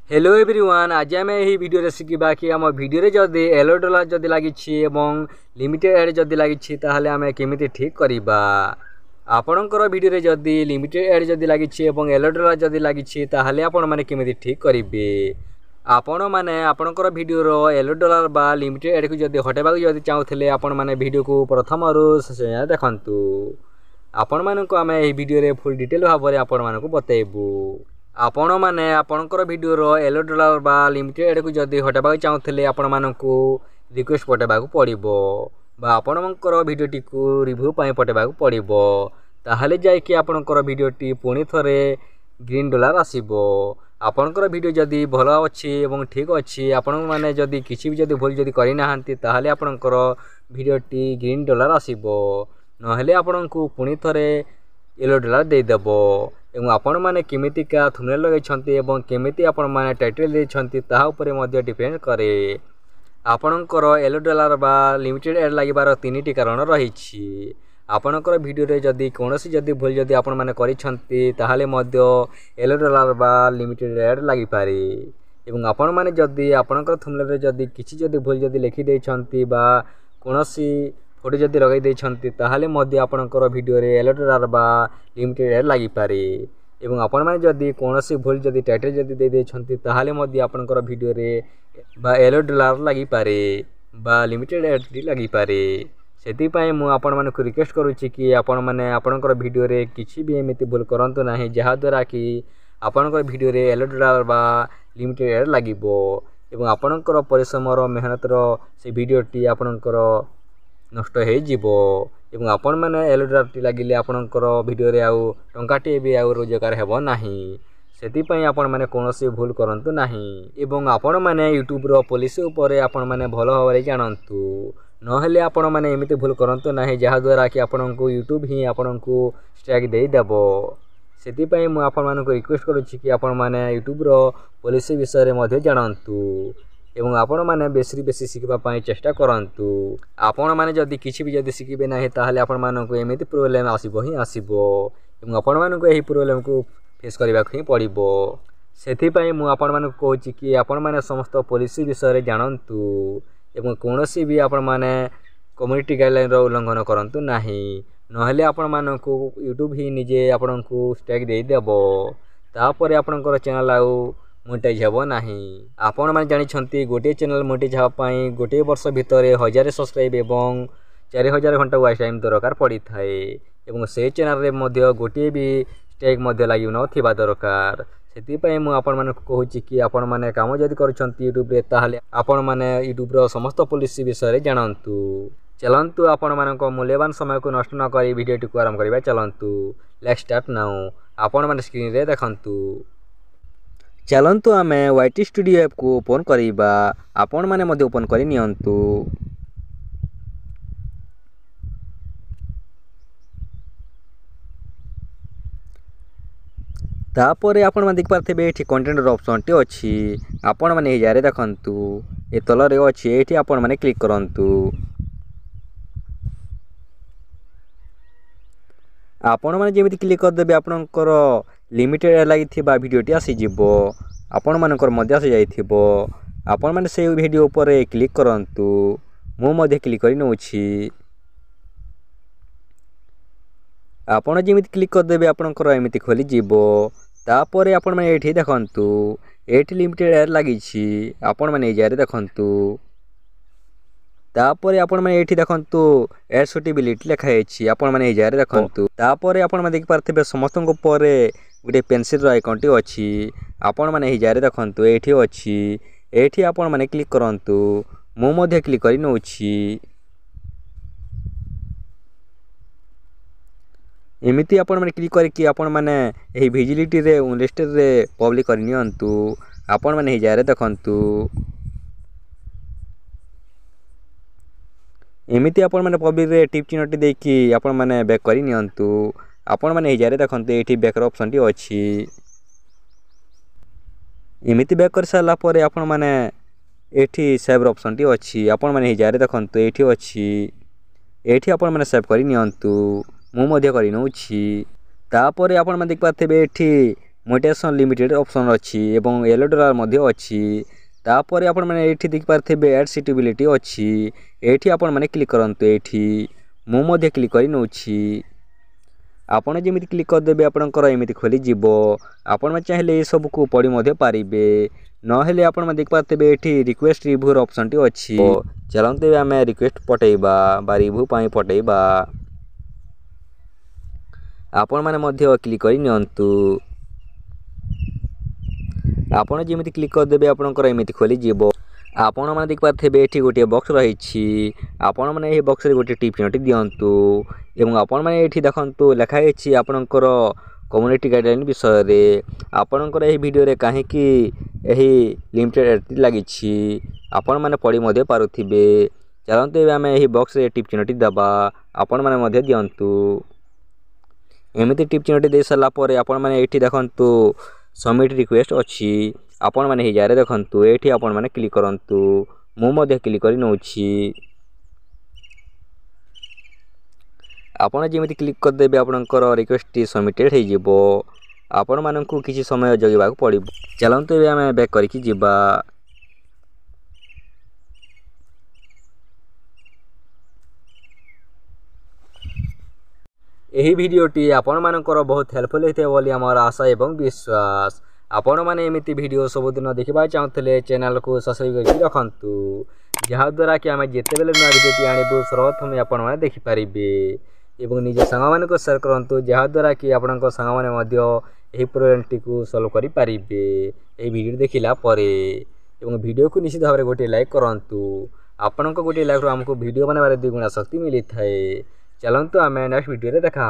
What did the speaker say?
Hello everyone, आज आम यही भिडियो शिखा कि आम भिडियो जदि येलो डॉलर जदि लगी लिमिटेड एड जदि लगी ताहले आम केमिति ठीक करवा। आपणकर भिडियो जदि लिमिटेड एड जदि लगी येलो डॉलर जदि लगी ताहले आपण माने केमिति ठीक करेंगे। आपण माने आपणकर भिडियो येलो डॉलर बा लिमिटेड एड को जदि हटेबा जदि चाहूले आपण माने भिडियो को प्रथम देखंतु। आपण मानक आम यही भिडियो फुल डिटेल भाव में आपण मानक बतेबू। आपण मैंने आपणकर भिडियो येलो डॉलर बा लिमिटेड एड को जदि हटाबा चाहूले आपण मानकू रिक्वेस्ट पठेबा पड़ो बा आपणकर भिडियोटी को रिव्यू पठेबा पड़ो। ताहले जाइए आपणकर भिडियोटी पुणी थरे ग्रीन डॉलर आसीबो। आपणकर भिडियो जदि भल अच्छी एवं ठीक अच्छी आपण मैंने जदि किसी भी जदि भूल जदि करना ताहले आपणकर भिडियोटी ग्रीन डॉलर आसीबो, नहेले आपणको पुणी थरे येलो डॉलर देदेव। एवं आपण मैंने केमितिका थंबनेल लगे केमिति आपण मैंने टाइटल देछंती ताहा उपरे मध्य डिपेंड करे। आपणकर येलो डॉलर बा लिमिटेड एड लागिबार तीनिटी कारण रही। आपणकर भिडियो जदि कोनोसी जदि भूल जदि आपण माने करिछंती ताहाले मध्य येलो डॉलर बा लिमिटेड एड लागि पारे। एवं आपण माने जदि आपणकर थंबनेल जदि किछि जदि भूल जदि लिखि देछंती बा कोनोसी फोटो जदि लगे देछंती ताहाले मध्य आपणकर भिडियो रे येलो डॉलर बा लिमिटेड एड लागि पारे। एवं आपण माने जदि कोनोसी भूल जदि टाइटल जदि दे देछंती ताहाले मध्य आपणकर भिडियो रे बा येलो डॉलर लागि पारे बा लिमिटेड एड लागि पारे। सेति पय मु आपण मानकु रिक्वेस्ट करूची कि आपण माने आपणकर भिडियो रे किछि भी एमिति भूल करंतु नाही जहा द्वारा कि आपणकर भिडियो रे येलो डॉलर बा लिमिटेड एड लागिबो। एवं आपणकर परिश्रम रो मेहनत रो से भिडियोटी आपणकर नष्ट हो जीवो। एवं आपण मैंने येलो डॉलर लगिले आपणकर भिडियो रे आउ टंकाटे भी आउ रोजगार हेबो नाही। सेति पय आपण माने कोनोसी भूल करंतु नाही। एवं आपण माने यूट्यूब रो पॉलिसी उपरे आपण माने भलो भाबरे जानंतु, नहेले आपण माने एमिति भूल करंतु नाही जहा द्वारा कि आपणको यूट्यूब ही आपणको स्ट्राइक देई देबो। सेति पय मु आपण मानकु रिक्वेस्ट करूची कि आपण माने यूट्यूब रो पॉलिसी विषय रे मध्ये जानंतु एवं आपण माने बेसी शिखबा पय चेष्टा करंतु। आपण माने जदि किछि भी जदि शिखिबे नाही ताहले आपण मानकु एमिति प्रॉब्लम आसीबो ही आसीबो एवं आपण मानकु एही प्रॉब्लम को फेस करबा ही पड़िबो। सेति पय मु आपण मानकु कहूची कि आपण माने समस्त पॉलिसी विषय रे जानंतु एवं कोनोसी भी आपण माने कम्युनिटी गाइडलाइन रो उल्लंघन करंतु नाही, नहेले आपण मानकु यूट्यूब ही निजे आपणकु स्ट्राइक देई देबो। तापर आपणकर चैनल आउ मोनेटाइज हेबो नाही। आपण माने जानिछंती गोटे चैनल मोनेटाइज हेबा पई गोटे वर्ष भितरे 1000 सब्सक्राइब एवं 4000 घंटा वाच टाइम दरकार पड़ी थाए। एवं से चैनल रे मध्ये गोटे भी स्ट्राइक मध्ये लागि नथिबा दरकार। सेति पय मु आपण माने कहूची कि आपण माने काम जदि करछंती यूट्यूब रे ताहले आपण माने यूट्यूब रो समस्त पॉलिसी विषय रे जानंतु। चलंतु आपण मानक मूल्यवान समय को नष्ट न करी वीडियोटी को आरंभ करबा। चलंतु लेट्स स्टार्ट नाउ। आपण माने स्क्रीन रे देखंतु। चलंतु आमे YT स्टूडियो ऐप को ओपन करिबा। आपण माने मध्ये ओपन करि नियंतु। तापर आपण माने देख पारथेबे एठी कंटेंट रो ऑप्शन टी अछि। आपण माने ए जारे देखंतु ए तल रे अछि, एठी आपण माने क्लिक करंतु। आपण माने जेमिति क्लिक कर देबे आपनकर लिमिटेड लागि थिबा भिडियोटी आसी जिवो। आपण मानकर मध्ये आसी जाइथिबो। आपण माने से भिडियो ऊपर क्लिक करंतु। मु मध्ये क्लिक करि नउछि। आपण जेमिति क्लिक कर देबे आपनकर एमिति खोली जिवो। तापर आपण माने एठी देखंतु एठी लिमिटेड एड लागि छी। आपण माने जारे देखंतु। तापर आपण माने एठी देखंतु एड सुटेबिलिटी लिखा अछि। आपण माने जारे देखंतु। तापर आपण माने देख पारथेबे समस्तन ऊपर गोटे पेंसिल रो आइकन टी अछि। आपण माने ही जारे देखंतु एठी अछि। एठी आपण माने क्लिक करंतु। मु मध्ये क्लिक करि नउछि। एमिति आपण माने क्लिक करि कि आपण माने एही विजिबिलिटी रे लिस्ट रे पब्लिक करि नियंतु। आपण माने ही जारे देखंतु। एमिति आपण माने पब्लिक रे टिप चिन्हटी देखि आपण माने बैक करि नियंतु। आपण माने ही जारे देखंतु एठी बैक रो ऑप्शन टी अछि। एमिति बैक कर साला परे आपण माने एठी सेव रो ऑप्शन टी अछि। आपण माने ही जारे देखंतु एठी अछि। एठी आपण माने सेव करि नियंतु। मु मध्ये करि नउछि। तापर आपण माने देख पाथेबे एठी मोनेटाइजेशन लिमिटेड ऑप्शन अच्छी एवं $11 मध्य अच्छी तापर आपण मैंने ये देखिपारे एड सिटेबिलिटी अच्छी ये आपण मैंने क्लिक करंतु ये मुझे क्लिक कर नौछि आपण जमी क्लिक करदे आपंकर एमती खोली जीव आपण में चाहिए ये सब को पढ़ी मध्य पारिबे नहेले आपण में देखिपारे ये रिक्वेस्ट रिव्यूर ऑप्शन टी अच्छी चलते आम रिक्वेस्ट पठेबा बा रिव्यू पाई पठेबा आपण मैंने मध्य क्लिक कर नियंतु आपण जमी क्लिक करदे आपंकर एमती खोली जीव आपण मैंने देखिपारे ये गोटे बॉक्स रही आपण मैंने ये बॉक्स रे गोटे टिप चिन्हटी दिंतु एवं आपण मैंने ये देखु लिखाई आपणकर कम्युनिटी गाइडलाइन विषय रे आपणकर यही वीडियो रे कहीं यही लिमिटेड लगी आपण मैंने पढ़ी मध्य पारुथिबे चलते आम यही बॉक्स रे टिप चिन्हटी दबा आपण मैंने मध्य दिंतु एमती टिप चिन्हटी दे सारा पर आपण मैंने ये देखु सबमिट रिक्वेस्ट अच्छी आपण मैंने जारे देखु ये आपण मैंने क्लिक करंतु मुझे क्लिक कर नौछि आपण जमी क्लिक करदे आपंकर रिक्वेस्ट सबमिटेड हो आपण मानू किसी समय जगह पड़ो चलते आम बैक करके जीवा यही भिडियोटी आपण मानकर बहुत हेल्पफुल होते बोली आमर आशा एवं विश्वास आपण मैंने एमती वीडियो सबुदिन देखा चाहूले चैनल को सब्सक्राइब करके रखु जहाद्वारा कि आम जिते बेले नुआ भिडियोटी आणबू सर्वप्रथम आपण मैंने देखिपारे एवं निज सांग मान सेयार करूँ जहाद्वारा कि आपण सांग मैंने प्रोब्लेम को सल्व करें भिडियो देखला वीडियो को निश्चित भाव में गोटे लाइक करूँ आपण गोटे लाइक आमको वीडियो बनाने 2 गुणा शक्ति मिली थाए चलतु आम नेक्स्ट वीडियो देखा।